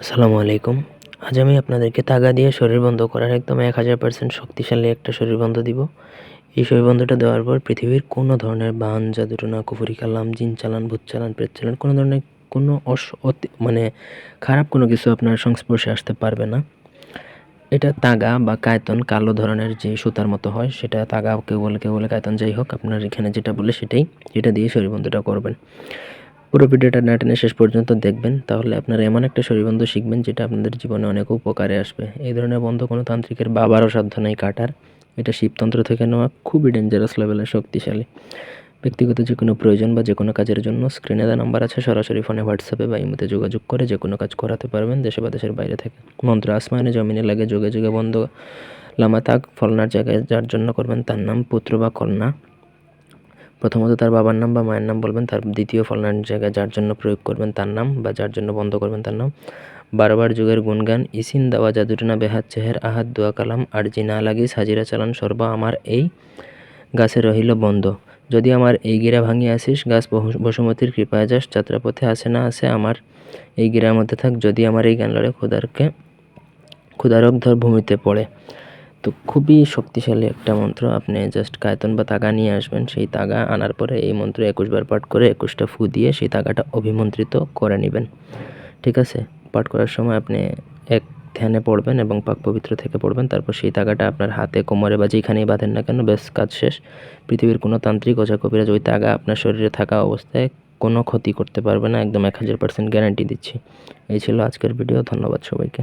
আসসালামু আলাইকুম। আজ আমি আপনাদেরকে তাগা দিয়ে শরীর বন্ধ করার একদম 1000% শক্তিশালী একটা শরীর বন্ধ দিব। এই শরীর বন্ধটা দেওয়ার পর পৃথিবীর কোনো ধরনের বান, জাদুটোনা, কুফরি কালাম, জিন চালান, ভূত চালান, প্রেত চালান কোনো ধরনের কোনো খারাপ কোনো কিছু আপনার সংস্পর্শে আসতে পারবে না। এটা তাগা বা কায়তন কালো ধরনের যে সুতার মতো হয় সেটা তাগা, কেউ বলে কায়তন, যাই হোক আপনার এখানে যেটা বলে সেটাই, এটা দিয়ে শরীর বন্ধটা করবেন। পুরো ভিডিওটা না টেনে শেষ পর্যন্ত দেখবেন, তাহলে আপনারা এমন একটা শরীরবন্ধ শিখবেন যেটা আপনাদের জীবনে অনেক উপকারে আসবে। এই ধরনের বন্ধ কোনো তান্ত্রিকের বাবারও সাধ্য নেই কাটার। এটা শিবতন্ত্র থেকে নেওয়া, খুবই ডেঞ্জারাস লেভেলের শক্তিশালী। ব্যক্তিগত যে কোনো প্রয়োজন বা যে কোনো কাজের জন্য স্ক্রিনে দেওয়া নাম্বার আছে, সরাসরি ফোনে, হোয়াটসঅ্যাপে বা ইমোতে যোগাযোগ করে যে কোনো কাজ করাতে পারবেন, দেশে বা দেশের বাইরে থেকে। মন্ত্র আসমানে জমিনে লাগে, যুগে যুগে বন্ধ। লামা তাক ফলনার জায়গায় যার জন্য করবেন তার নাম, পুত্র বা কন্যা। প্রথমত তার বাবার নাম বা মায়ের নাম বলবেন, তার দ্বিতীয় ফলনার জায়গায় যার জন্য প্রয়োগ করবেন তার নাম বা যার জন্য বন্ধ করবেন তার নাম। বারবার যুগের গুণগান, ইসিন দাওয়া জাদুটনা বেহাত চেহের আহাত দোয়া কালাম আরজি না লাগিস হাজিরা চালান সর্বা আমার এই গাছে রহিল বন্ধ। যদি আমার এই গিরা ভাঙিয়ে আসিস, গাছ বসুমতির কৃপায় যাস, যাত্রাপথে আসে না আসে আমার এই গিরার মধ্যে থাক, যদি আমার এই জ্ঞান লড়ে ক্ষুধারক ধর ভূমিতে পড়ে। তো খুবই শক্তিশালী একটা মন্ত্র। আপনি জাস্ট কায়তন বা তাগা নিয়ে আসবেন, সেই তাগা আনার পরে এই মন্ত্র 21 বার পাঠ করে 21টা ফু দিয়ে সেই তাগাটা অভিমন্ত্রিত করে নেবেন। ঠিক আছে? পাঠ করার সময় আপনি এক ধ্যানে পড়বেন এবং পাক পবিত্র থেকে পড়বেন। তারপর সেই তাগাটা আপনার হাতে, কোমরে বা যেখানেই বাঁধেন না কেন, ব্যাস কাজ শেষ। পৃথিবীর কোনো তান্ত্রিক, ওঝা, কবিরাজ ওই তাগা আপনার শরীরে থাকা অবস্থায় কোনো ক্ষতি করতে পারবে না, একদম 1000% গ্যারান্টি দিচ্ছি। এই ছিল আজকের ভিডিও। ধন্যবাদ সবাইকে।